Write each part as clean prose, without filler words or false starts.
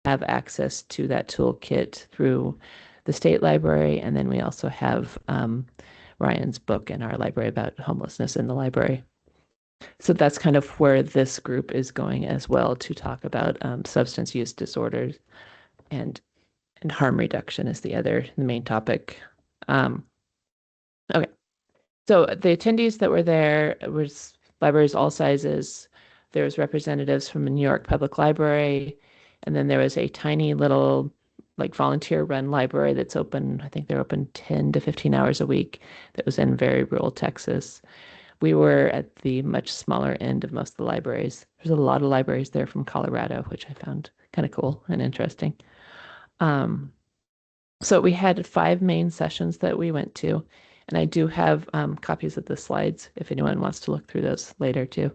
have access to that toolkit through the state library. And then we also have Ryan's book in our library about homelessness in the library. So that's kind of where this group is going as well, to talk about substance use disorders, and harm reduction is the main topic. Okay, so the attendees that were there was libraries all sizes. There was representatives from the New York Public Library, and then there was a tiny little like volunteer run library that's open. I think they're open 10 to 15 hours a week. That was in very rural Texas. We were at the much smaller end of most of the libraries. There's a lot of libraries there from Colorado, which I found kind of cool and interesting. So we had 5 main sessions that we went to, and I do have copies of the slides if anyone wants to look through those later too.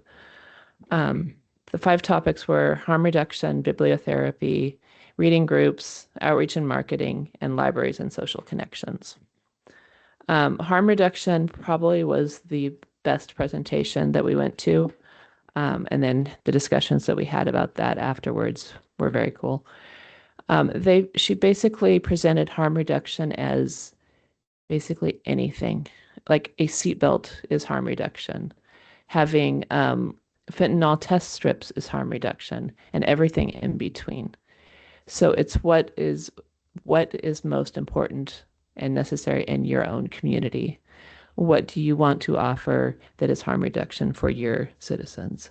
The 5 topics were harm reduction, bibliotherapy, reading groups, outreach and marketing, and libraries and social connections. Harm reduction probably was the best presentation that we went to. And then the discussions that we had about that afterwards were very cool. She basically presented harm reduction as basically anything. Like a seatbelt is harm reduction. Having fentanyl test strips is harm reduction, and everything in between. So it's what is most important and necessary in your own community. What do you want to offer that is harm reduction for your citizens?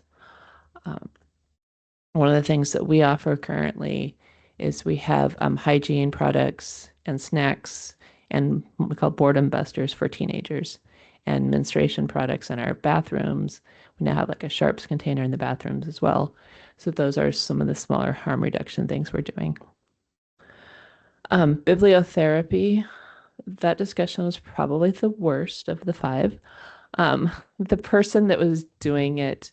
One of the things that we offer currently is we have hygiene products and snacks and what we call boredom busters for teenagers, and menstruation products in our bathrooms. We now have like a sharps container in the bathrooms as well. So those are some of the smaller harm reduction things we're doing. Bibliotherapy, that discussion was probably the worst of the 5. The person that was doing it,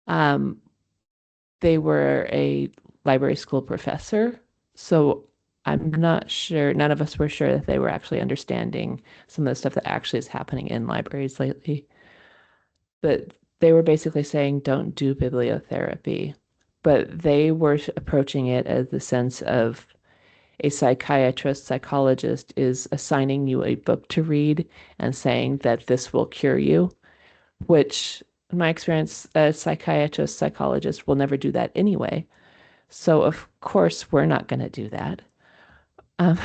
they were a library school professor. So I'm not sure, none of us were sure that they were actually understanding some of the stuff that actually is happening in libraries lately. But they were basically saying, don't do bibliotherapy. But they were approaching it as the sense of a psychiatrist, psychologist is assigning you a book to read and saying that this will cure you, which in my experience, a psychiatrist, psychologist will never do that anyway. So of course we're not going to do that. Um,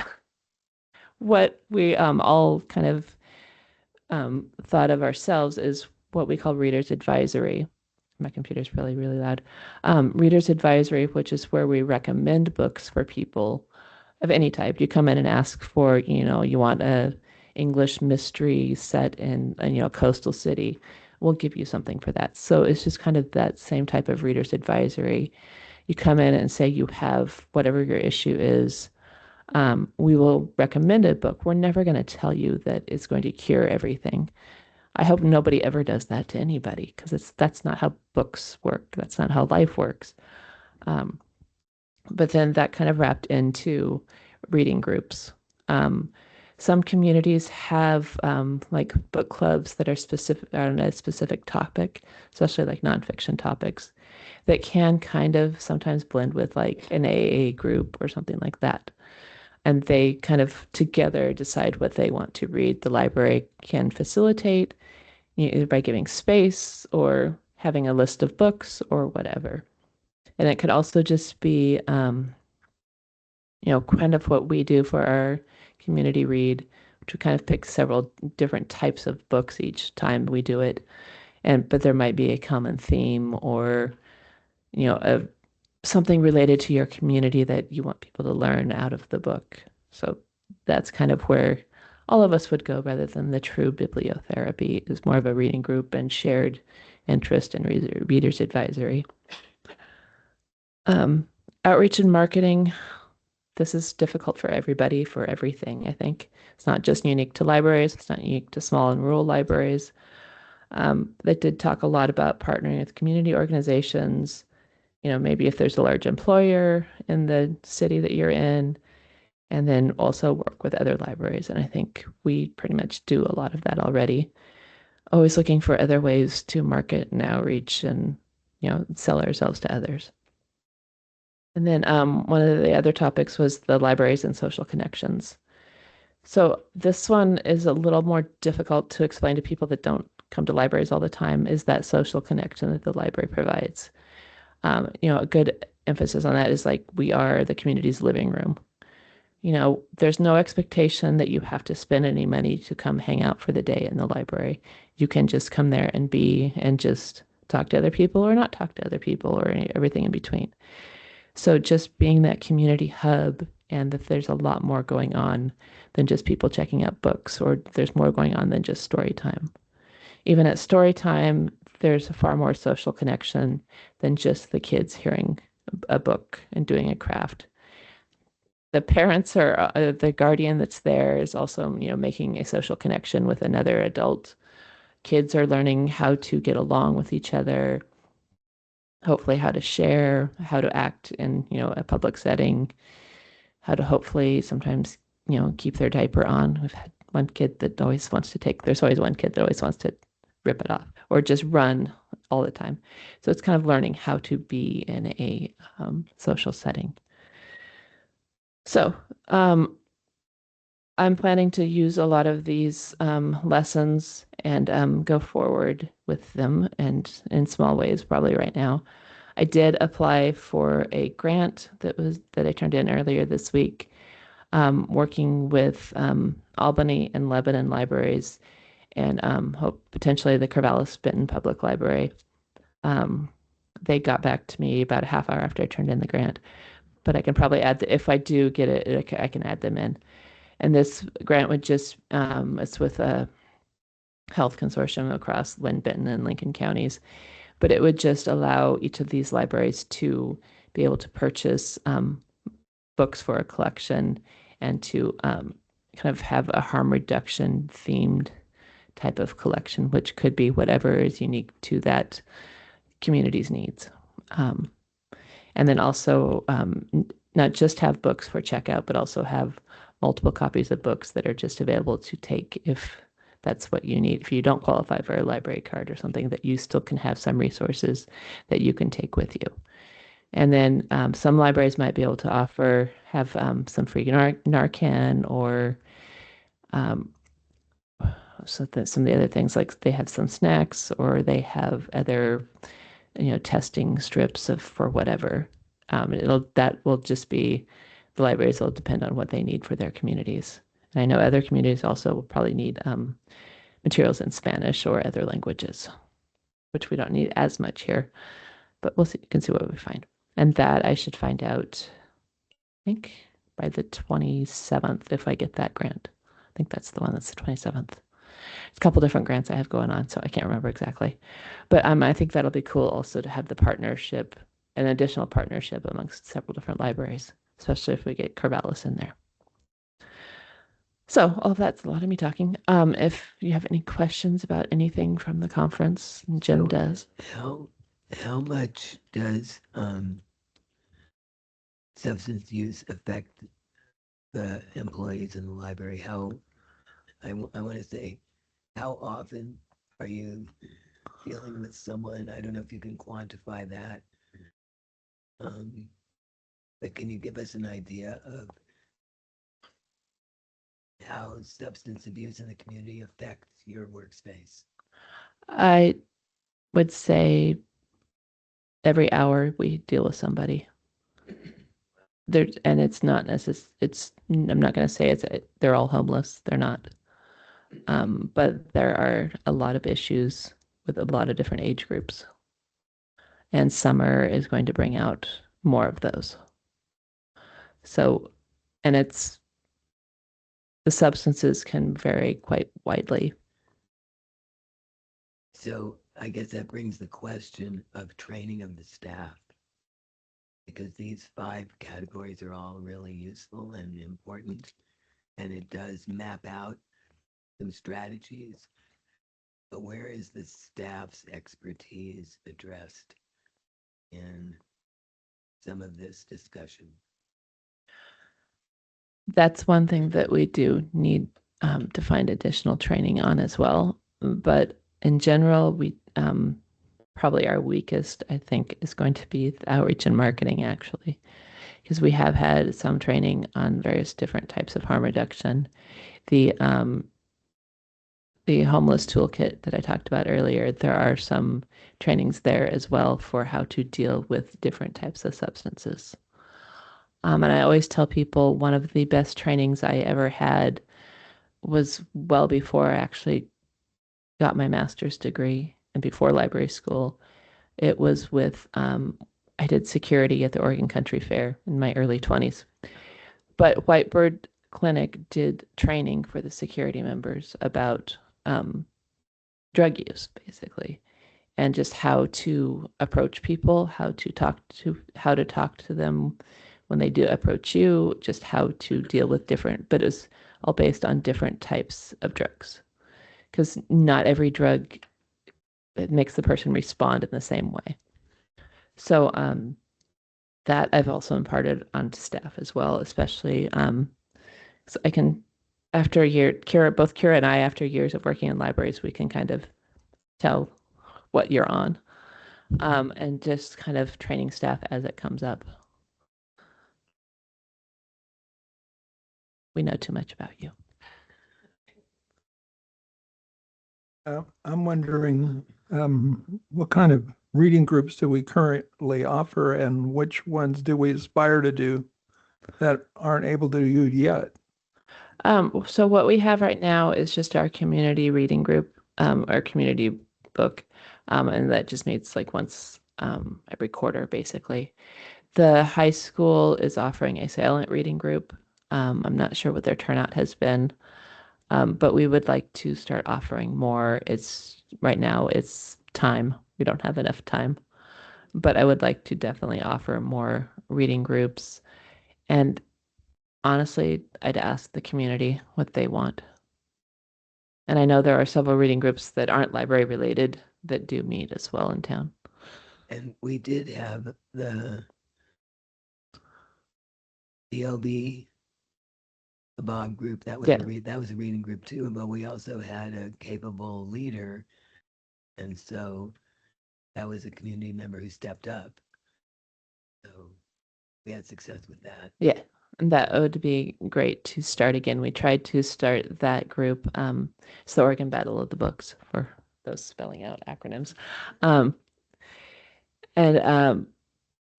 what we all kind of thought of ourselves is what we call reader's advisory. My computer's really, really loud. Reader's advisory, which is where we recommend books for people of any type. You come in and ask for, you want a English mystery set in, a coastal city. We'll give you something for that. So it's just kind of that same type of reader's advisory. You come in and say you have whatever your issue is. We will recommend a book. We're never going to tell you that it's going to cure everything. I hope nobody ever does that to anybody, because that's not how books work. That's not how life works. But then that kind of wrapped into reading groups. Some communities have like book clubs that are specific on a specific topic, especially like nonfiction topics, that can kind of sometimes blend with like an AA group or something like that. And they kind of together decide what they want to read. The library can facilitate either by giving space or having a list of books or whatever. And it could also just be, kind of what we do for our community read, to kind of pick several different types of books each time we do it. But there might be a common theme or, something related to your community that you want people to learn out of the book. So that's kind of where all of us would go, rather than the true bibliotherapy is more of a reading group and shared interest in reader's advisory. Outreach and marketing. This is difficult for everybody, for everything, I think. It's not just unique to libraries. It's not unique to small and rural libraries. They did talk a lot about partnering with community organizations, maybe if there's a large employer in the city that you're in, and then also work with other libraries. And I think we pretty much do a lot of that already. Always looking for other ways to market and outreach and, sell ourselves to others. And then one of the other topics was the libraries and social connections. So this one is a little more difficult to explain to people that don't come to libraries all the time, is that social connection that the library provides. A good emphasis on that is like we are the community's living room. There's no expectation that you have to spend any money to come hang out for the day in the library. You can just come there and be and just talk to other people or not talk to other people or everything in between. So just being that community hub and that there's a lot more going on than just people checking out books, or there's more going on than just story time. Even at story time, there's a far more social connection than just the kids hearing a book and doing a craft. The parents are the guardian that's there is also, making a social connection with another adult. Kids are learning how to get along with each other, hopefully how to share, how to act in, a public setting, how to hopefully sometimes, keep their diaper on. We've had one kid that always wants to there's always one kid that always wants to rip it off or just run all the time. So it's kind of learning how to be in a social setting. So I'm planning to use a lot of these lessons and go forward with them and in small ways, probably right now. I did apply for a grant that I turned in earlier this week, working with Albany and Lebanon libraries and hope potentially the Corvallis Benton Public Library. They got back to me about a half hour after I turned in the grant, but I can probably if I do get it, I can add them in. And this grant would it's with a health consortium across Lynn, Benton, and Lincoln counties, but it would just allow each of these libraries to be able to purchase books for a collection and to kind of have a harm reduction themed type of collection, which could be whatever is unique to that community's needs. And then also not just have books for checkout, but also have multiple copies of books that are just available to take if that's what you need. If you don't qualify for a library card or something, that you still can have some resources that you can take with you. And then some libraries might be able to have some free Narcan or some of the other things, like they have some snacks or they have other, testing strips for whatever. That will just be, the libraries will depend on what they need for their communities. And I know other communities also will probably need materials in Spanish or other languages, which we don't need as much here, but we'll see, can see what we find. And that I should find out, I think, by the 27th if I get that grant. I think that's the one that's the 27th. It's a couple different grants I have going on, so I can't remember exactly. But I think that'll be cool also to have the partnership, an additional partnership amongst several different libraries, especially if we get Corvallis in there. So all of that's a lot of me talking. If you have any questions about anything from the conference, Jim does. How much does substance use affect the employees in the library? I want to say, how often are you dealing with someone? I don't know if you can quantify that. But can you give us an idea of how substance abuse in the community affects your workspace? I would say every hour we deal with somebody. And it's not necessarily, I'm not going to say they're all homeless. They're not. But there are a lot of issues with a lot of different age groups. And summer is going to bring out more of those. So, and the substances can vary quite widely. So I guess that brings the question of training of the staff, because these 5 categories are all really useful and important, and it does map out some strategies. But where is the staff's expertise addressed in some of this discussion? That's one thing that we do need to find additional training on as well. But in general, we probably our weakest, I think, is going to be the outreach and marketing, actually. because we have had some training on various different types of harm reduction. The homeless toolkit that I talked about earlier, there are some trainings there as well for how to deal with different types of substances. And I always tell people one of the best trainings I ever had was well before I actually got my master's degree and before library school. It was with, I did security at the Oregon Country Fair in my early 20s. But Whitebird Clinic did training for the security members about drug use, basically, and just how to approach people, how to talk to them when they do approach you, just how to deal with different, but it's all based on different types of drugs, because not every drug it makes the person respond in the same way. So that I've also imparted onto staff as well, especially so I can, after a year, both Kira and I, after years of working in libraries, we can kind of tell what you're on, and just kind of training staff as it comes up. We know too much about you. I'm wondering what kind of reading groups do we currently offer and which ones do we aspire to do that aren't able to do yet? So what we have right now is just our community reading group, our community book, and that just meets like once every quarter, basically. The high school is offering a silent reading group. I'm not sure what their turnout has been, but we would like to start offering more. It's right now it's time. We don't have enough time, but I would like to definitely offer more reading groups. And honestly, I'd ask the community what they want. And I know there are several reading groups that aren't library related that do meet as well in town. And we did have the DLB, the Bob group. That was Yeah. that was a reading group too. But we also had a capable leader, and so that was a community member who stepped up. So we had success with that. Yeah, and that would be great to start again. We tried to start that group. It's the Oregon Battle of the Books for those spelling out acronyms. And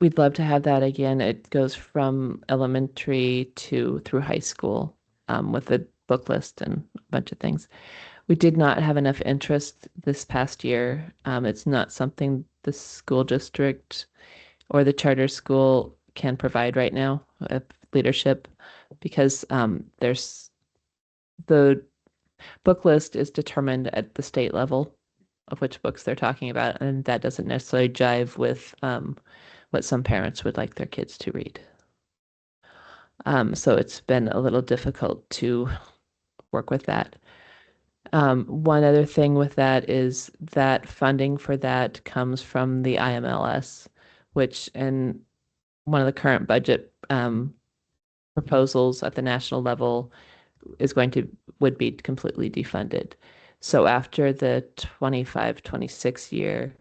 we'd love to have that again. It goes from elementary to through high school, with a book list and a bunch of things. We did not have enough interest this past year. It's not something the school district or the charter school can provide right now, leadership, because there's the book list is determined at the state level of which books they're talking about, and that doesn't necessarily jive with what some parents would like their kids to read. So it's been a little difficult to work with that. One other thing with that is that funding for that comes from the IMLS, which in one of the current budget proposals at the national level would be completely defunded. So after the 25-26 year,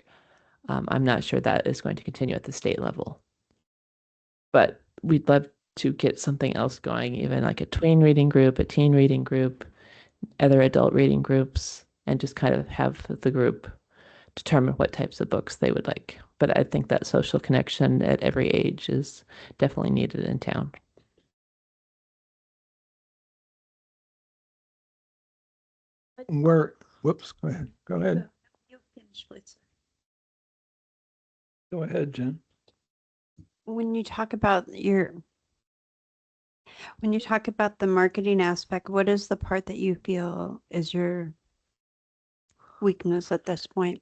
I'm not sure that is going to continue at the state level. But we'd love to get something else going, even like a tween reading group, a teen reading group, other adult reading groups, and just kind of have the group determine what types of books they would like. But I think that social connection at every age is definitely needed in town. Whoops, go ahead. Go ahead. You finish, please. Go ahead, Jen. When you talk about the marketing aspect, what is the part that you feel is your weakness at this point?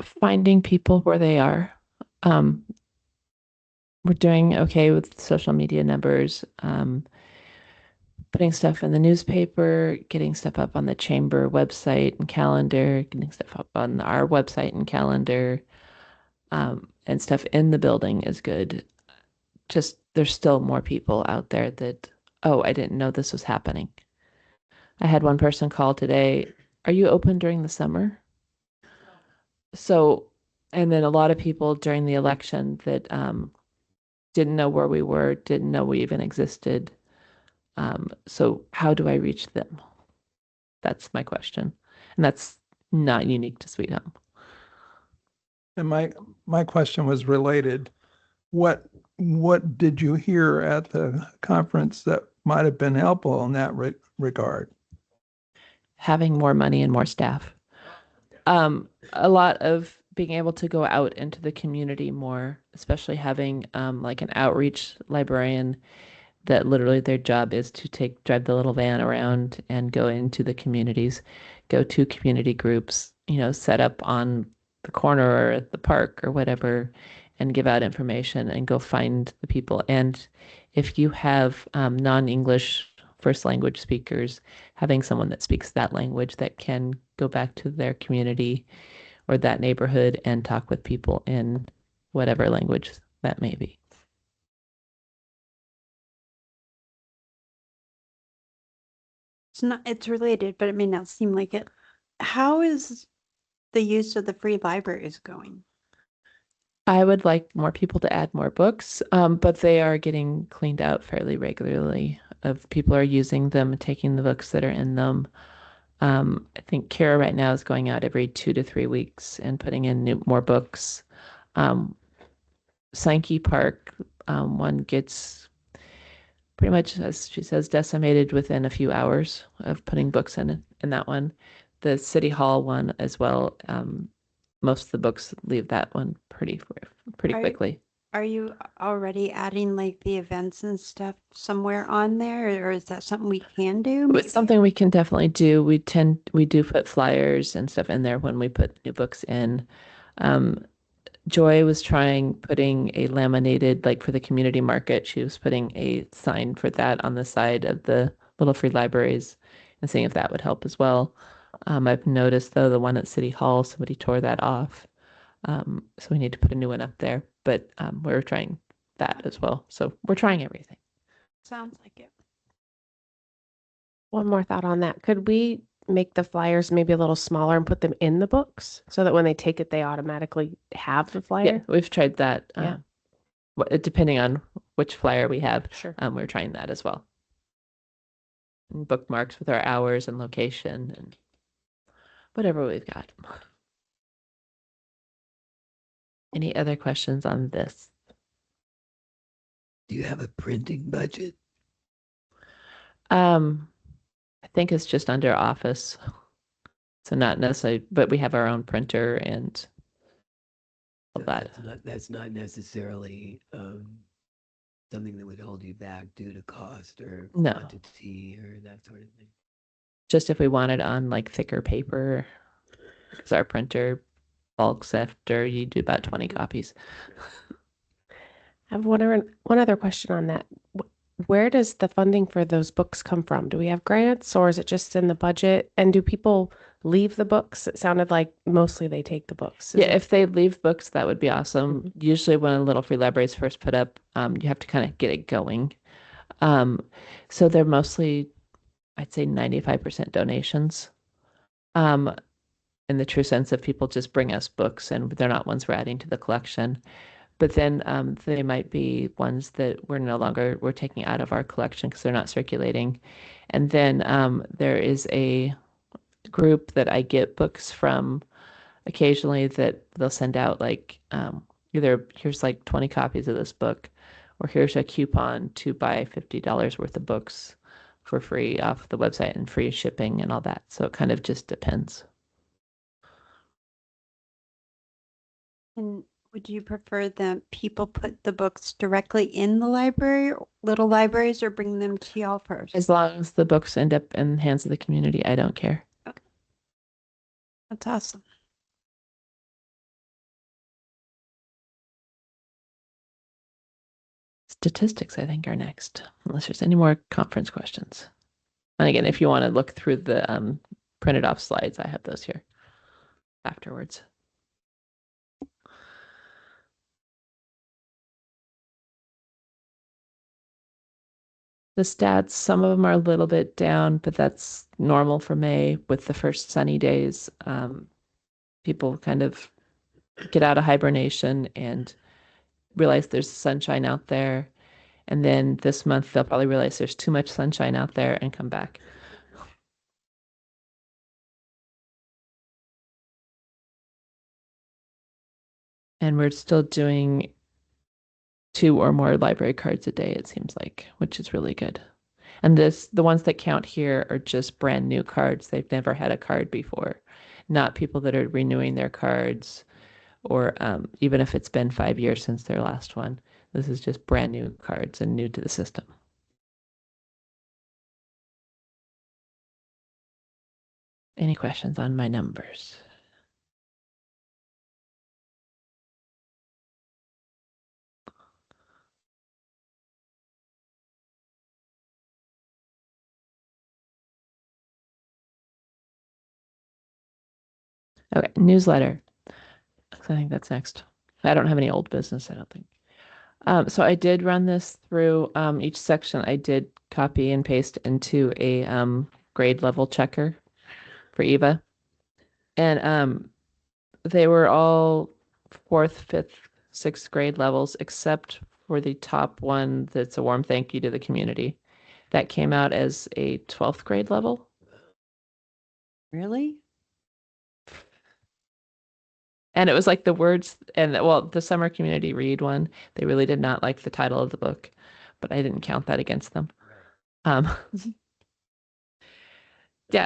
Finding people where they are. We're doing okay with social media numbers, putting stuff in the newspaper, getting stuff up on the chamber website and calendar, getting stuff up on our website and calendar, and stuff in the building is good. Just there's still more people out there that, oh, I didn't know this was happening. I had one person call today, are you open during the summer? So, and then a lot of people during the election that didn't know where we were, didn't know we even existed. So how do I reach them? That's my question. And that's not unique to Sweet Home. And my question was related. What did you hear at the conference that might have been helpful in that regard? Having more money and more staff. A lot of being able to go out into the community more, especially having like an outreach librarian that literally their job is to drive the little van around and go into the communities, go to community groups, set up on the corner or at the park or whatever, and give out information and go find the people. And if you have non-English first language speakers, having someone that speaks that language that can go back to their community or that neighborhood and talk with people in whatever language that may be. It's related, but it may not seem like it. How is the use of the free libraries going? I would like more people to add more books, but they are getting cleaned out fairly regularly. Of people are using them, taking the books that are in them. I think Kara right now is going out every 2 to 3 weeks and putting in more books. Sankey Park, one gets pretty much, as she says, decimated within a few hours of putting books in that one. The City Hall one as well. Most of the books leave that one pretty quickly. Are you already adding like the events and stuff somewhere on there, or is that something we can do? It's something we can definitely do. We do put flyers and stuff in there when we put new books in. Joy was putting a laminated, like for the community market, she was putting a sign for that on the side of the little free libraries and seeing if that would help as well. I've noticed though, the one at City Hall, somebody tore that off. So we need to put a new one up there, but we're trying that as well. So we're trying everything. Sounds like it. One more thought on that. Could we make the flyers maybe a little smaller and put them in the books so that when they take it, they automatically have the flyer? Yeah, we've tried that. Yeah. Depending on which flyer we have, Sure. we're trying that as well. And bookmarks with our hours and location and whatever we've got. Any other questions on this? Do you have a printing budget? I think it's just under office. So not necessarily, but we have our own printer and all So that. that's not necessarily something that would hold you back due to cost or No. quantity or that sort of thing. Just if we wanted on like thicker paper, because our printer bulks after you do about 20 copies. I have one other question on that. Where does the funding for those books come from? Do we have grants or is it just in the budget? And do people leave the books? It sounded like mostly they take the books. Yeah, if they leave books, that would be awesome. Usually when a Little Free Library is first put up, you have to kind of get it going. So they're mostly, I'd say 95% donations. In the true sense of people just bring us books and they're not ones we're adding to the collection. But then they might be ones that we're taking out of our collection because they're not circulating. And then there is a group that I get books from occasionally that they'll send out like either here's like 20 copies of this book or here's a coupon to buy $50 worth of books for free off the website and free shipping and all that. So it kind of just depends. And would you prefer that people put the books directly in the library, little libraries, or bring them to y'all first? As long as the books end up in the hands of the community, I don't care. That's awesome. Statistics, I think, are next, unless there's any more conference questions. And again, if you want to look through the printed off slides, I have those here afterwards. The stats, some of them are a little bit down, but that's normal for May with the first sunny days. People kind of get out of hibernation and realize there's sunshine out there. And then this month, they'll probably realize there's too much sunshine out there and come back. And we're still doing 2 or more library cards a day, it seems like, which is really good. And the ones that count here are just brand new cards. They've never had a card before, not people that are renewing their cards, or even if it's been 5 years since their last one. This is just brand new cards and new to the system. Any questions on my numbers? Okay, newsletter. I think that's next. I don't have any old business, I don't think. So I did run this through each section. I did copy and paste into a grade level checker for Eva. And they were all 4th, 5th, 6th grade levels, except for the top one that's a warm thank you to the community. That came out as a 12th grade level. Really? And it was like the words, and well, the summer community read one, they really did not like the title of the book, but I didn't count that against them. Yeah,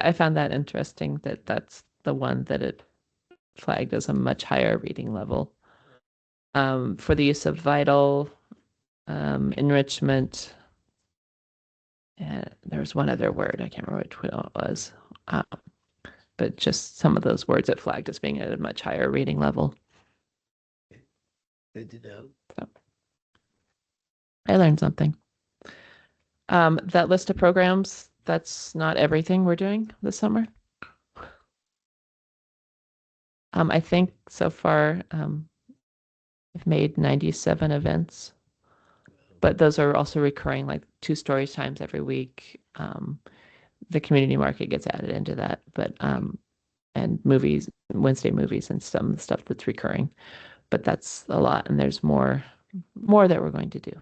I found that interesting that that's the one that it flagged as a much higher reading level. For the use of vital, enrichment, and there was one other word, I can't remember which one it was. But just some of those words it flagged as being at a much higher reading level. Good to know. So, I learned something. That list of programs, that's not everything we're doing this summer. I think so far I've made 97 events, but those are also recurring, like 2 story times every week. The community market gets added into that, but and movies, Wednesday movies, and some stuff that's recurring. But that's a lot, and there's more that we're going to do.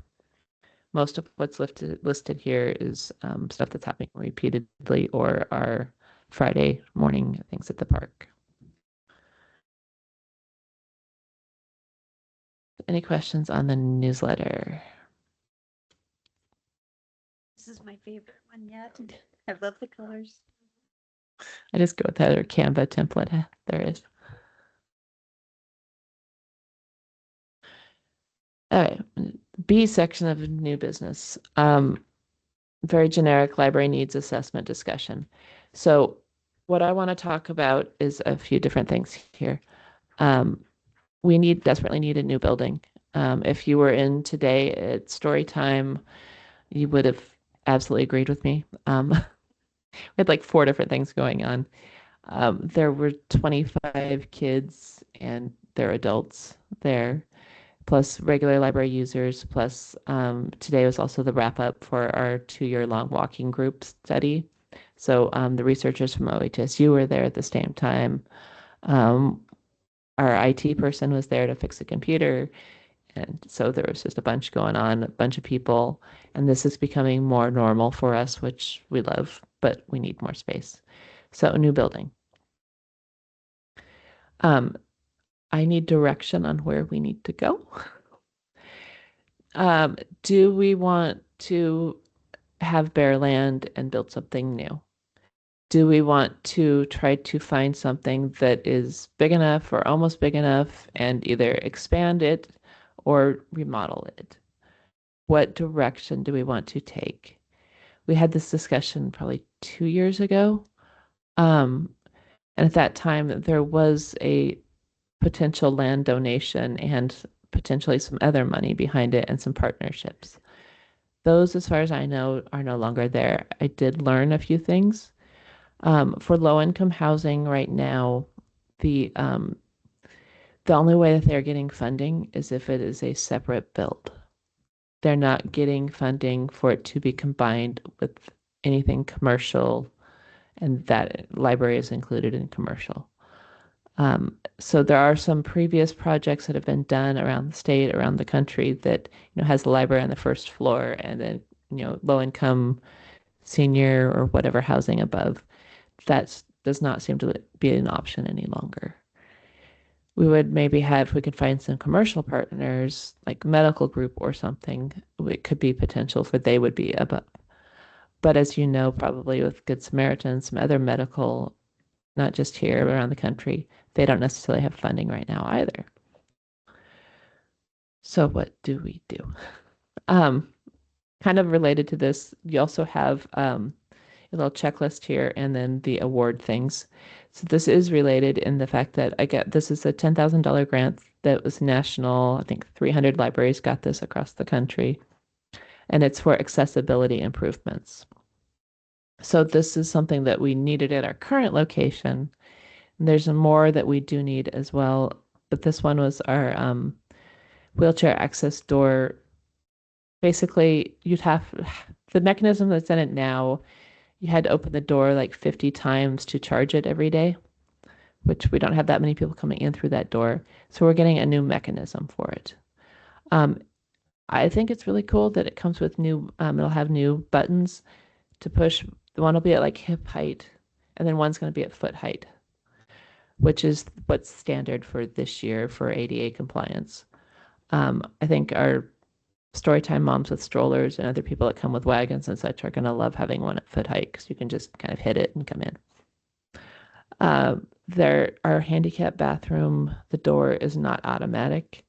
Most of what's listed here is stuff that's happening repeatedly or our Friday morning things at the park. Any questions on the newsletter? This is my favorite one yet. I love the colors. I just go with that or Canva template. There is. All right, B section of new business. Very generic library needs assessment discussion. So what I want to talk about is a few different things here. We desperately need a new building. If you were in today at story time, you would have absolutely agreed with me. We had like 4 different things going on. There were 25 kids and their adults there, plus regular library users, plus today was also the wrap up for our 2-year-long walking group study. So the researchers from OHSU were there at the same time. Our IT person was there to fix a computer. And so there was just a bunch going on, a bunch of people. And this is becoming more normal for us, which we love, but we need more space. So a new building. I need direction on where we need to go. Do we want to have bare land and build something new? Do we want to try to find something that is big enough or almost big enough and either expand it or remodel it? What direction do we want to take? We had this discussion probably 2 years ago. And at that time, there was a potential land donation and potentially some other money behind it and some partnerships. Those, as far as I know, are no longer there. I did learn a few things. For low-income housing right now, the only way that they're getting funding is if it is a separate build. They're not getting funding for it to be combined with anything commercial, and that library is included in commercial. So there are some previous projects that have been done around the state, around the country that, has the library on the first floor and then, low income senior or whatever housing above. That does not seem to be an option any longer. We would maybe have, if we could find some commercial partners, like medical group or something, it could be potential for they would be above. But as you know, probably with Good Samaritan, some other medical, not just here, but around the country, they don't necessarily have funding right now either. So what do we do? Kind of related to this, you also have a little checklist here and then the award things. So this is related in the fact that this is a $10,000 grant that was national. I think 300 libraries got this across the country, and it's for accessibility improvements. So this is something that we needed at our current location. And there's more that we do need as well, but this one was our wheelchair access door. Basically, the mechanism that's in it now, you had to open the door like 50 times to charge it every day, which we don't have that many people coming in through that door. So we're getting a new mechanism for it. I think it's really cool that it comes with it'll have new buttons to push. One will be at like hip height, and then one's going to be at foot height, which is what's standard for this year for ADA compliance. I think our Storytime moms with strollers and other people that come with wagons and such are going to love having one at foot height because you can just kind of hit it and come in. Our handicap bathroom, the door is not automatic,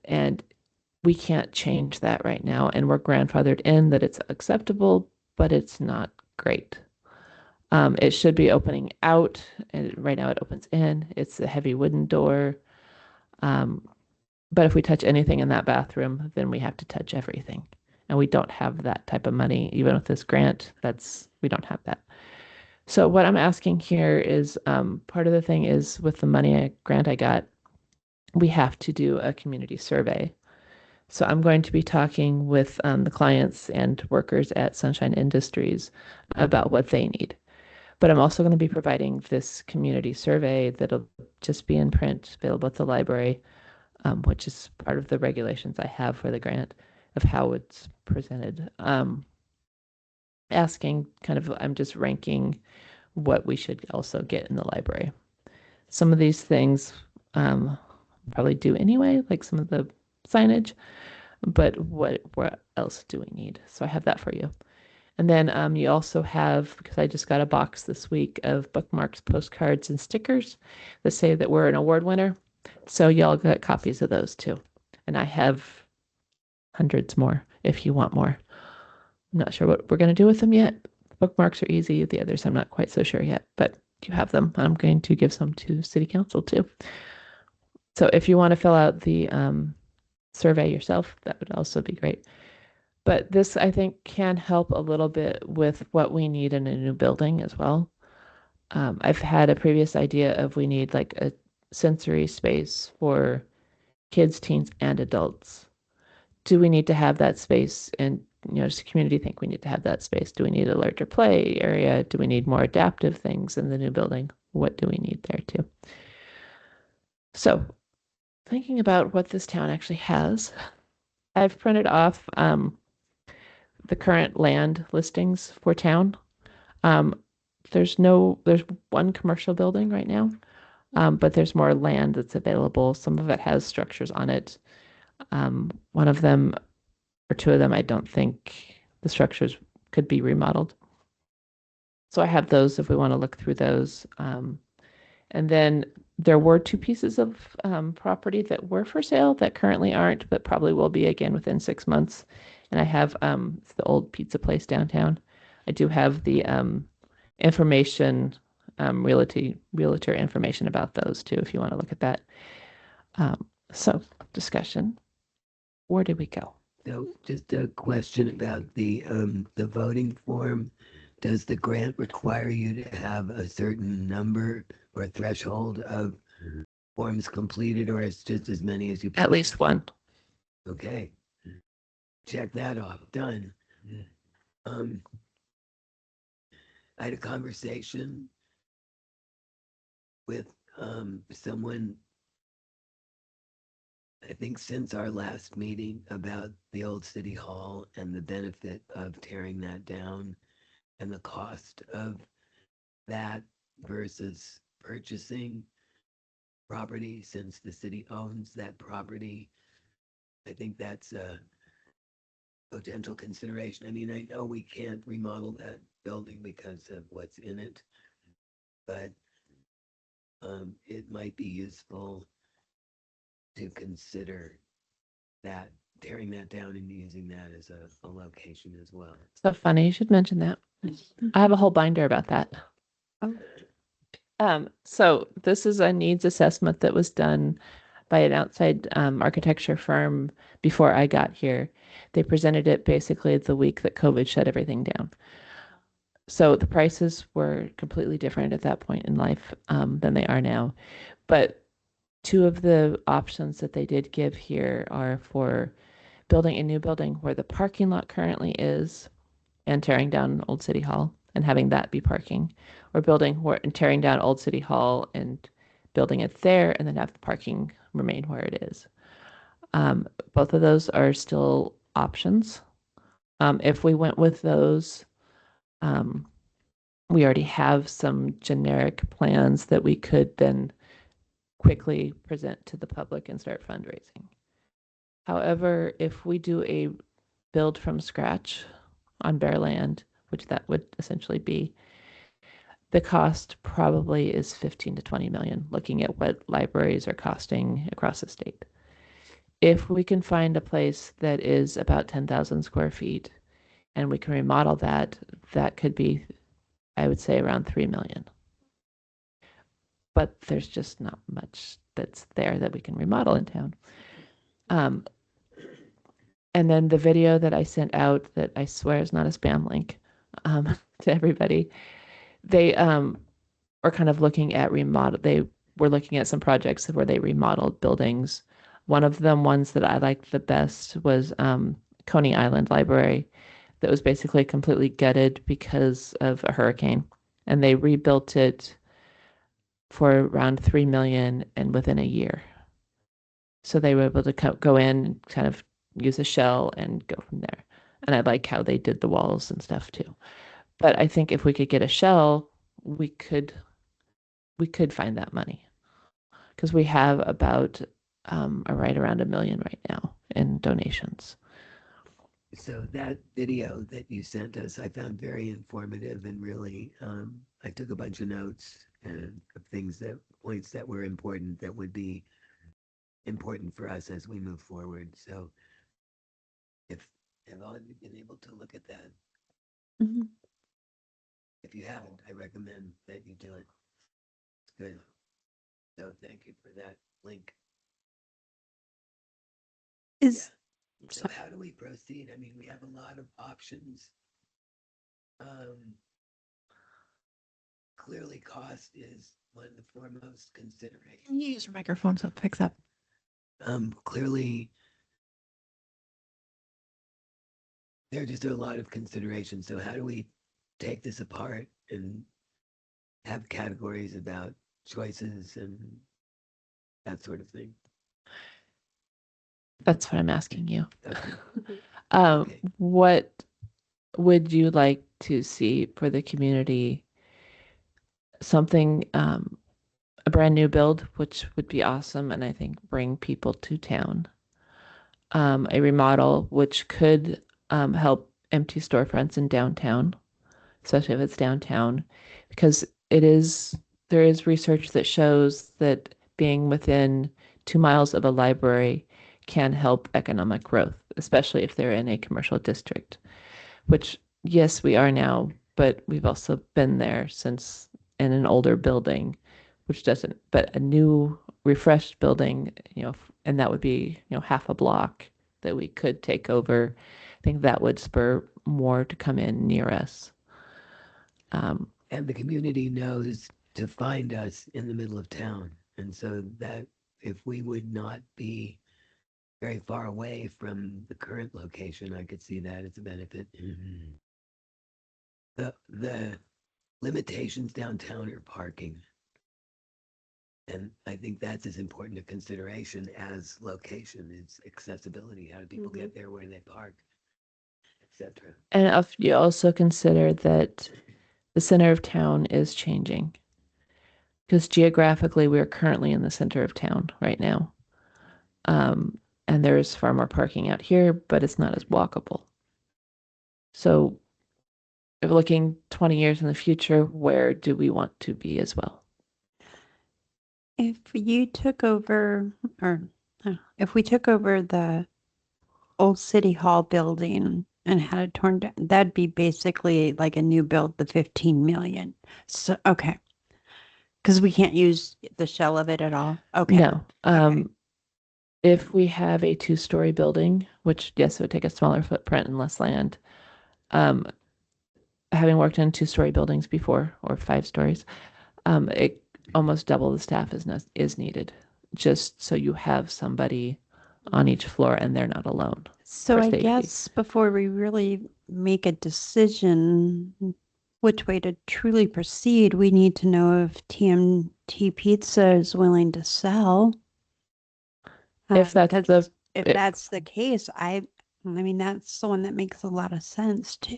and we can't change that right now. And we're grandfathered in that it's acceptable, but it's not great. It should be opening out, and right now it opens in. It's a heavy wooden door. But if we touch anything in that bathroom, then we have to touch everything. And we don't have that type of money, even with this grant. We don't have that. So what I'm asking here is part of the thing is with the grant I got, we have to do a community survey. So I'm going to be talking with the clients and workers at Sunshine Industries about what they need. But I'm also going to be providing this community survey that'll just be in print, available at the library, which is part of the regulations I have for the grant of how it's presented. I'm just ranking what we should also get in the library. Some of these things probably do anyway, like some of the signage, but what else do we need? So I have that for you. And then you also have, because I just got a box this week of bookmarks, postcards, and stickers that say that we're an award winner. So y'all got copies of those too. And I have hundreds more if you want more. I'm not sure what we're going to do with them yet. Bookmarks are easy. The others I'm not quite so sure yet, but you have them. I'm going to give some to City Council too. So if you want to fill out the survey yourself, that would also be great. But this, I think, can help a little bit with what we need in a new building as well. I've had a previous idea of we need like a sensory space for kids, teens, and adults. Do we need to have that space? And, does the community think we need to have that space? Do we need a larger play area? Do we need more adaptive things in the new building? What do we need there too? So thinking about what this town actually has, I've printed off the current land listings for town. There's one commercial building right now, but there's more land that's available. Some of it has structures on it. One of them or two of them, I don't think the structures could be remodeled. So I have those if we want to look through those. And then there were two pieces of property that were for sale that currently aren't, but probably will be again within 6 months. And I have the old pizza place downtown. I do have the information, realtor information about those too, if you want to look at that. So discussion. Where did we go? So just a question about the voting form. Does the grant require you to have a certain number or threshold of forms completed, or it's just as many as you At least one. Okay. Check that off. Done. I had a conversation with someone, I think since our last meeting about the old city hall and the benefit of tearing that down and the cost of that versus purchasing property since the city owns that property. I think that's a potential consideration. I mean, I know we can't remodel that building because of what's in it, but it might be useful to consider that, tearing that down and using that as a location as well. So funny, you should mention that. I have a whole binder about that. Oh. So this is a needs assessment that was done by an outside architecture firm before I got here. They presented it basically the week that COVID shut everything down. So the prices were completely different at that point in life than they are now. But two of the options that they did give here are for building a new building where the parking lot currently is and tearing down Old City Hall and having that be parking, or building where and tearing down Old City Hall and building it there and then have the parking remain where it is. Both of those are still options. If we went with those, we already have some generic plans that we could then quickly present to the public and start fundraising. However, if we do a build from scratch on bare land, which that would essentially be, the cost probably is 15 to 20 million, looking at what libraries are costing across the state. If we can find a place that is about 10,000 square feet and we can remodel that, that could be, I would say, around 3 million. But there's just not much that's there that we can remodel in town. And then the video that I sent out that I swear is not a spam link to everybody, they are kind of looking at remodel. They were looking at some projects where they remodeled buildings. One of them, ones that I liked the best, was Coney Island Library, that was basically completely gutted because of a hurricane, and they rebuilt it for around 3 million and within a year. So they were able to go in and kind of use a shell and go from there. And I like how they did the walls and stuff too. But I think if we could get a shell, we could find that money, because we have about right around 1 million right now in donations. So that video that you sent us, I found very informative and really, I took a bunch of notes and things that points that were important that would be important for us as we move forward. So if have all of you been able to look at that? Mhm. If you haven't, I recommend that you do it. It's good. So thank you for that link. Is So how do we proceed? I mean, we have a lot of options. Clearly cost is one of the foremost considerations. Can you use your microphone so it picks up? Clearly there are just a lot of considerations. So how do we take this apart and have categories about choices and that sort of thing? That's what I'm asking you. Okay. Okay. What would you like to see for the community? Something, a brand new build, which would be awesome, and I think bring people to town. A remodel, which could help empty storefronts in downtown, especially if it's downtown, because there is research that shows that being within 2 miles of a library can help economic growth, especially if they're in a commercial district, which, yes, we are now, but we've also been there since in an older building, which doesn't, but a new refreshed building, and that would be, half a block that we could take over. I think that would spur more to come in near us. And the community knows to find us in the middle of town. And so that if we would not be very far away from the current location, I could see that as a benefit. The limitations downtown are parking. And I think that's as important a consideration as location is accessibility. How do people get there, where they park, etc. And if you also consider that the center of town is changing, because geographically we're currently in the center of town right now. And there's far more parking out here, but it's not as walkable. So if looking 20 years in the future, where do we want to be as well? If you took over, or if we took over the old city hall building and had it torn down, that'd be basically like a new build, the 15 million. So, okay. Because we can't use the shell of it at all. Okay. No. If we have a two-story building, which yes, it would take a smaller footprint and less land. Having worked in two-story buildings before, or 5 stories, it almost double the staff is needed, just so you have somebody on each floor and they're not alone. So for I safety. guess before we really make a decision which way to truly proceed, we need to know if TMT Pizza is willing to sell. If that's because the if if- that's the case, I mean that's the one that makes a lot of sense too.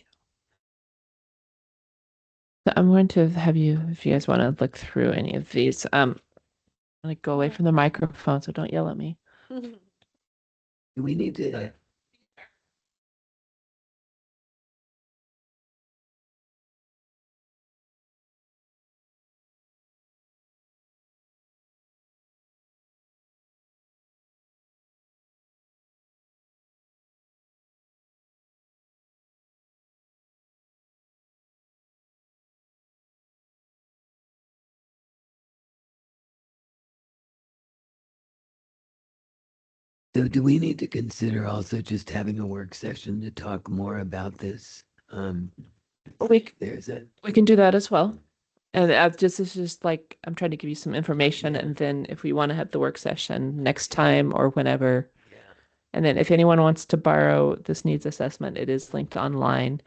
I'm going to have you, if you guys want to look through any of these, like go away from the microphone, so don't yell at me. Do we need to? So do we need to consider also just having a work session to talk more about this? We There's a, we can do that as well. And this is just like I'm trying to give you some information, and then if we want to have the work session next time or whenever, yeah, and then if anyone wants to borrow this needs assessment, it is linked online,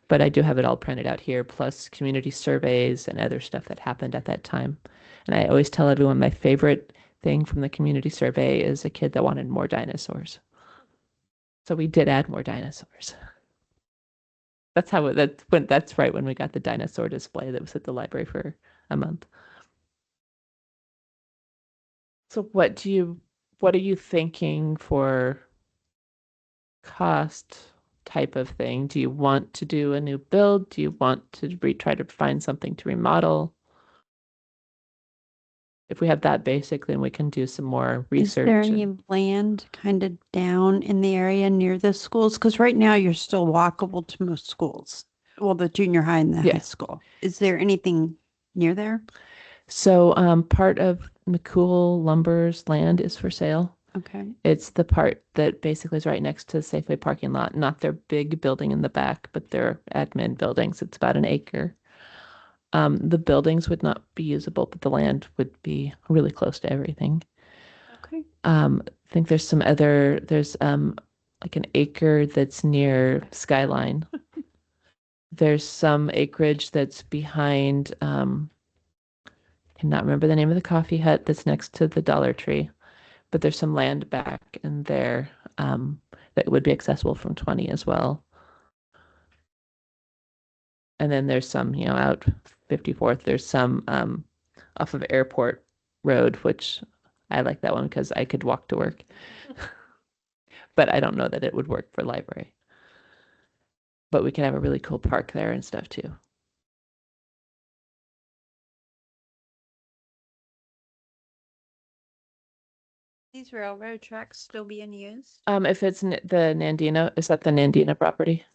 but I do have it all printed out here, plus community surveys and other stuff that happened at that time. And I always tell everyone my favorite thing from the community survey is a kid that wanted more dinosaurs. So we did add more dinosaurs. That's how that's right when we got the dinosaur display that was at the library for a month. So what are you thinking for cost type of thing? Do you want to do a new build? Do you want to try to find something to remodel? If we have that basic, then we can do some more Is there research. any land kind of down in the area near the schools? Because right now you're still walkable to most schools. Well, the junior high and the high Yeah. school. Is there anything near there? So part of McCool Lumber's land is for sale. Okay. It's the part that basically is right next to the Safeway parking lot, not their big building in the back, but their admin buildings. It's about an acre. The buildings would not be usable, but the land would be really close to everything. Okay. I think there's like an acre that's near Skyline. There's some acreage that's behind, cannot remember the name of the coffee hut that's next to the Dollar Tree, but there's some land back in there that would be accessible from 20 as well. And then there's some, out 54th, there's some off of Airport Road, which I like that one because I could walk to work. But I don't know that it would work for library. But we can have a really cool park there and stuff too. These railroad tracks still being used? If it's the Nandina, is that the Nandina property?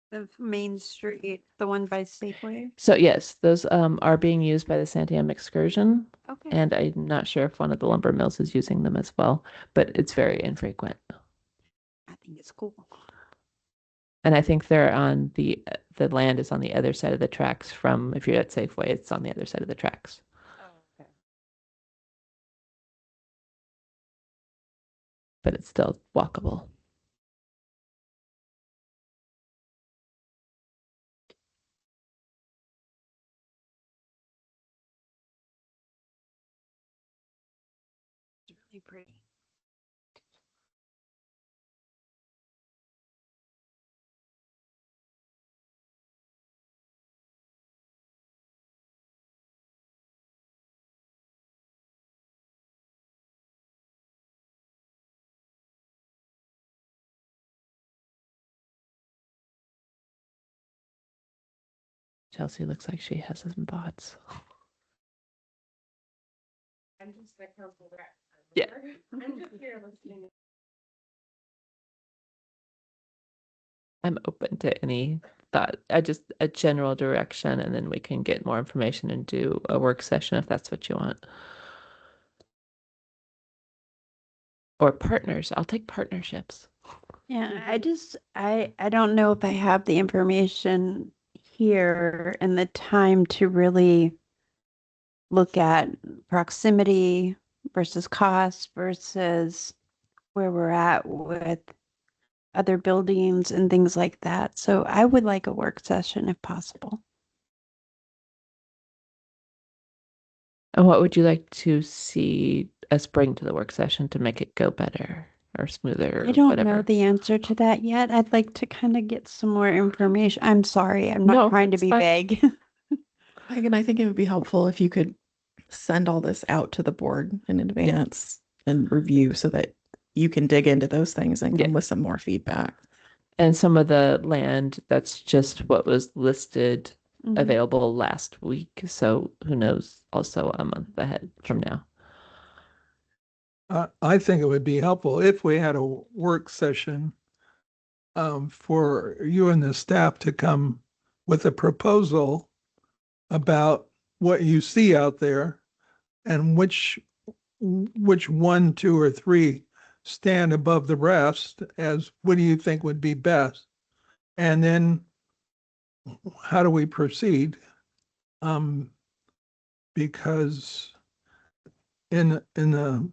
The Main Street, the one by Safeway? So yes, those are being used by the Santiam Excursion, Okay. and I'm not sure if one of the lumber mills is using them as well, but it's very infrequent. I think it's cool. And I think they're on the land is on the other side of the tracks from, if you're at Safeway, it's on the other side of the tracks. Okay. But it's still walkable. Be pretty. Chelsea looks like she has some thoughts. I'm just the council rep. Yeah. I'm just here listening. I'm open to any thought. I just a general direction, and then we can get more information and do a work session if that's what you want. Or partners. I'll take partnerships. Yeah, I don't know if I have the information here and the time to really look at proximity versus cost versus where we're at with other buildings and things like that. So I would like a work session if possible. And what would you like to see us bring to the work session to make it go better or smoother or I don't whatever? know the answer to that yet. I'd like to kind of get some more information. I'm sorry, I'm not No, trying to it's be fine. vague. Again, I think it would be helpful if you could send all this out to the board in advance and review so that you can dig into those things and come Yeah. with some more feedback. And some of the land, that's just what was listed Mhm. available last week. So who knows, also a month ahead from now. I think it would be helpful if we had a work session for you and the staff to come with a proposal about what you see out there and which one, two, or three stand above the rest as what do you think would be best? And then how do we proceed? Because in the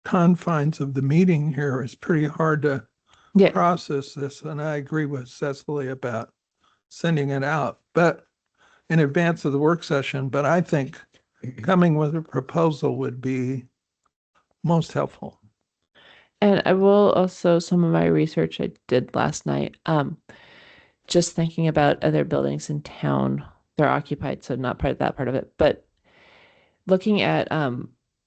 confines of the meeting here, it's pretty hard to Yeah. process this, and I agree with Cecily about sending it out, but in advance of the work session, but I think coming with a proposal would be most helpful. And I will also, some of my research I did last night, just thinking about other buildings in town. They're occupied, so not part of that part of it. But looking at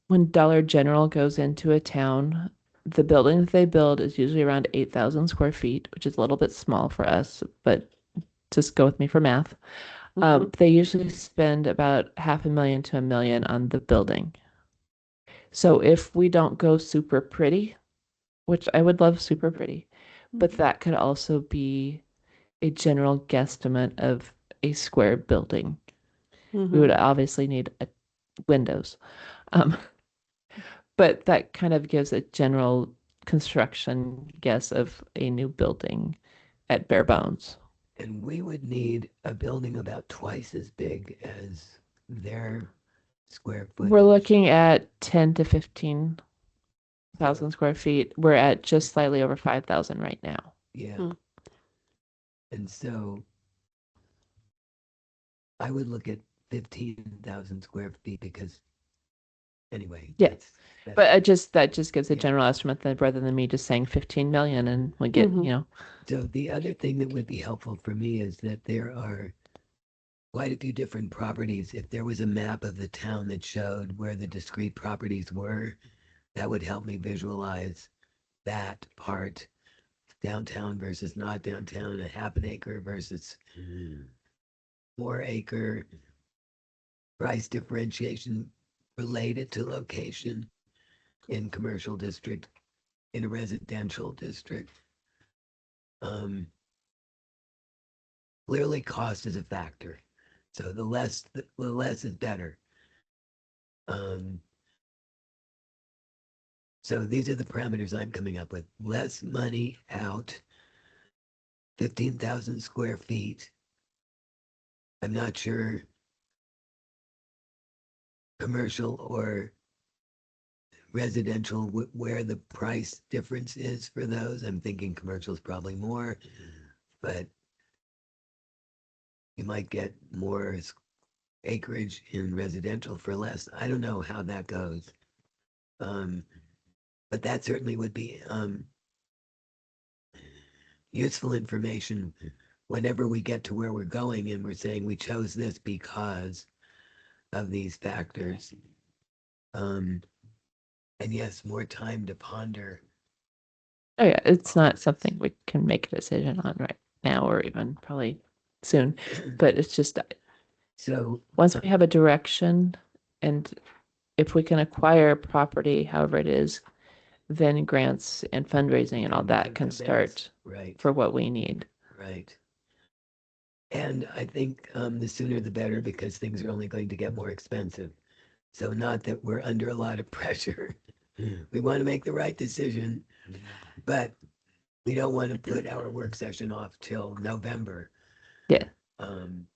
when Dollar General goes into a town, the building that they build is usually around 8,000 square feet, which is a little bit small for us, but just go with me for math. They usually spend about $500,000 to $1 million on the building. So if we don't go super pretty, which I would love super pretty, but that could also be a general guesstimate of a square building. We would obviously need windows. But that kind of gives a general construction guess of a new building at bare bones. And we would need a building about twice as big as their square footage. We're looking at 10 to 15,000 square feet. We're at just slightly over 5,000 right now. Yeah. And so I would look at 15,000 square feet because anyway. Yeah. that's- But that just gives a general estimate that rather than me just saying 15 million and we get, So the other thing that would be helpful for me is that there are quite a few different properties. If there was a map of the town that showed where the discrete properties were, that would help me visualize that part, downtown versus not downtown, a half an acre versus 4 acre, price differentiation related to location in commercial district, in a residential district. Clearly cost is a factor. So the less is better. So these are the parameters I'm coming up with. Less money out, 15,000 square feet. I'm not sure commercial or residential where the price difference is for those. I'm thinking commercial is probably more, but you might get more acreage in residential for less. I don't know how that goes. But that certainly would be useful information whenever we get to where we're going and we're saying we chose this because of these factors. And yes, more time to ponder. Oh yeah, it's not something we can make a decision on right now or even probably soon, but it's just So once we have a direction and if we can acquire property, however it is, then grants and fundraising and all that can start right, for what we need. right. And I think the sooner the better because things are only going to get more expensive. So not that we're under a lot of pressure. We want to make the right decision, but we don't want to put our work session off till November. Yeah. Um,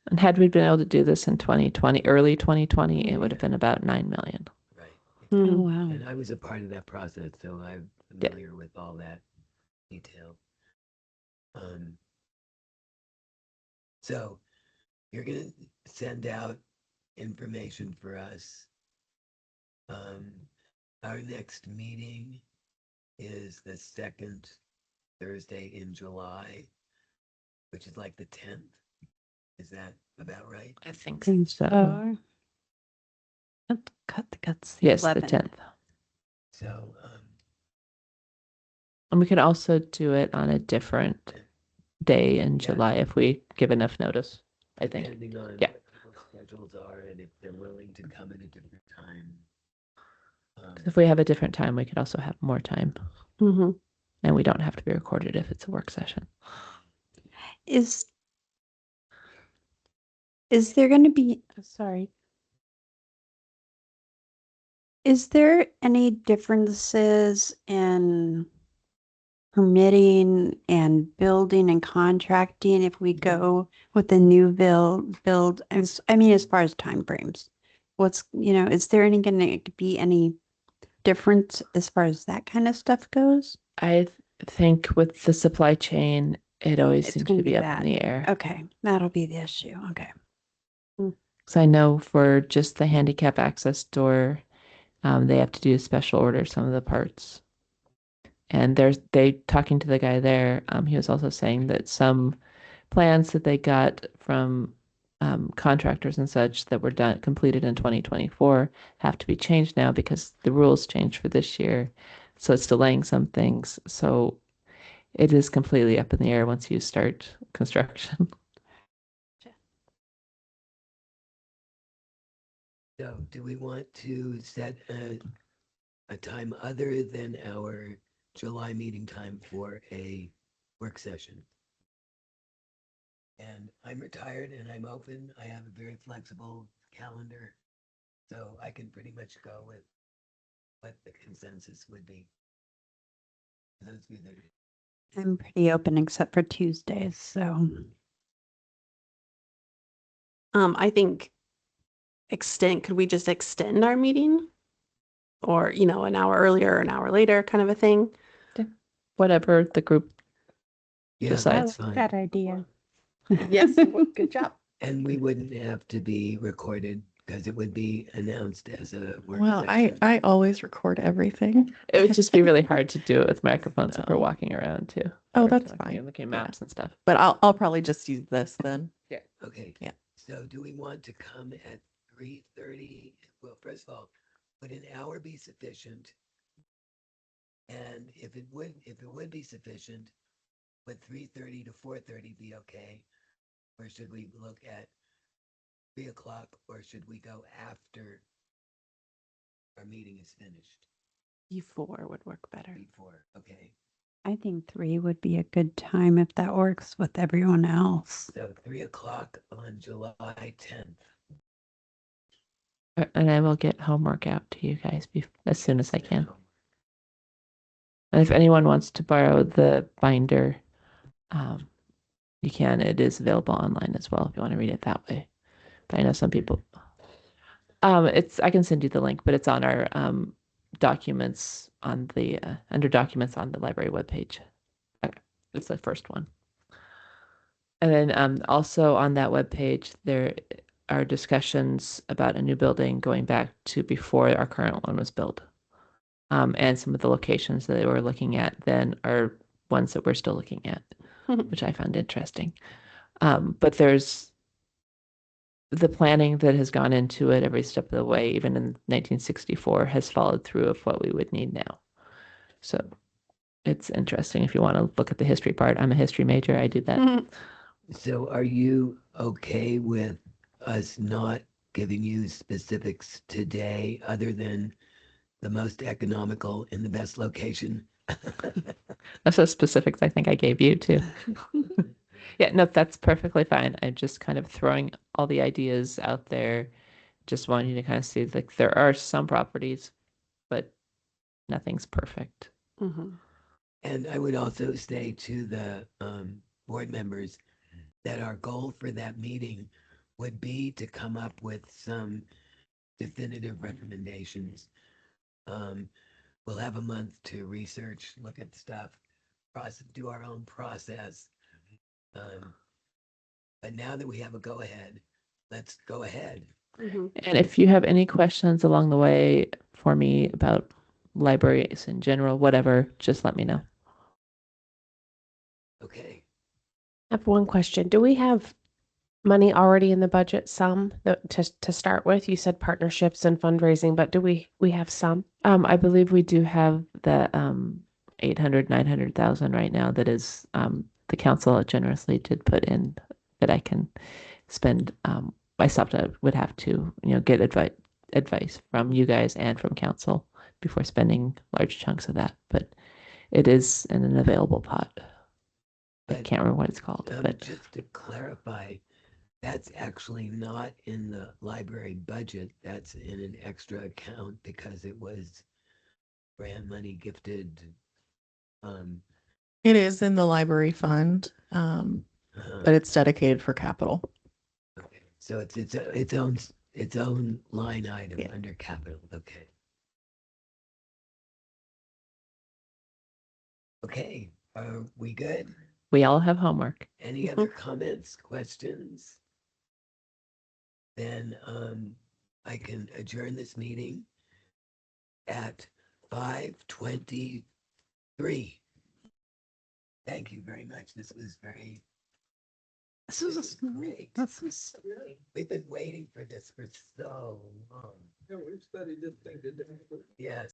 And had we been able to do this in 2020, early 2020, it would have been about 9 million. right. Oh, Mm. wow. And I was a part of that process, so I'm Yeah. familiar with all that detail. So you're gonna send out information for us. Our next meeting is the second Thursday in July, which is like the 10th. Is that about right? I think Think so. so. Let's cut the guts. Yes, the 11. 10th. So, And we could also do it on a different day in Yeah. July if we give enough notice, I think. depending on Yeah. what people's schedules are and if they're willing to come at a different time. 'Cause if we have a different time, we could also have more time. Mm-hmm. And we don't have to be recorded if it's a work session. Is there going to be, Sorry. is there any differences in permitting and building and contracting if we go with the new build? I mean, as far as timeframes, what's, is there going to be any difference as far as that kind of stuff goes? I think with the supply chain, it always It's seems gonna to be be up that. in the air. Okay, that'll be the issue. Okay. Because I know for just the handicap access door, they have to do a special order some of the parts. And they talking to the guy there, he was also saying that some plans that they got from contractors and such that were completed in 2024 have to be changed now because the rules changed for this year. So it's delaying some things. So it is completely up in the air once you start construction. So do we want to set a time other than our July meeting time for a work session? And I'm retired and I'm open. I have a very flexible calendar. So I can pretty much go with what the consensus would be. Those be the I'm pretty open except for Tuesdays, so I think could we just extend our meeting? Or, an hour earlier or an hour later kind of a thing? Whatever the group Yeah, decides. that's fine. that idea. Yes, good job. And we wouldn't have to be recorded because it would be announced as a work Well, session. I always record everything. It would just be really hard to do it with microphones if we're No. walking around too. Oh, Or that's talking fine. and looking at Yeah. maps and stuff. But I'll probably just use this then. Okay. Yeah. So do we want to come at 3:30? Well, first of all, would an hour be sufficient? And if it would be sufficient, would 3:30 to 4:30 be okay? Or should we look at 3 o'clock, or should we go after our meeting is finished? E4 would work better. Before, okay. I think 3 would be a good time if that works with everyone else. So 3 o'clock on July 10th. And I will get homework out to you guys as soon as I can. And if anyone wants to borrow the binder, you can. It is available online as well if you want to read it that way. But I know some people. I can send you the link, but it's on our documents on the under documents on the library webpage. It's the first one. And then also on that webpage there are discussions about a new building going back to before our current one was built. and some of the locations that they were looking at then are ones that we're still looking at, which I found interesting. But there's the planning that has gone into it every step of the way, even in 1964, has followed through of what we would need now. So it's interesting if you want to look at the history part. I'm a history major. I do that. So are you okay with us not giving you specifics today other than the most economical in the best location? That's the specifics I think I gave you too. Yeah, no, that's perfectly fine. I'm just kind of throwing all the ideas out there. Just wanting you to kind of see like there are some properties, but nothing's perfect. Mhm. And I would also say to the board members that our goal for that meeting would be to come up with some definitive recommendations. We'll have a month to research, look at stuff, process, do our own process. But now that we have a go-ahead, let's go ahead. Mhm. And if you have any questions along the way for me about libraries in general, whatever, just let me know. Okay. I have one question. Do we have money already in the budget? Some that, to start with, you said partnerships and fundraising, but do we have some? I believe we do have the 800, 900,000 right now that is the council generously did put in that I can spend. Myself would have to, get advice from you guys and from council before spending large chunks of that. But it is in an available pot. I But, can't remember what it's called, but just to clarify, that's actually not in the library budget. That's in an extra account because it was grant money gifted. It is in the library fund, but it's dedicated for capital. Okay. So it's its own line item Yeah. under capital. Okay. Okay. Are we good? we all have homework. Any other comments, questions? Then I can adjourn this meeting at 5:23. Thank you very much. This was this was great. We've been waiting for this for so long. Yeah, we've studied this thing today. Yes.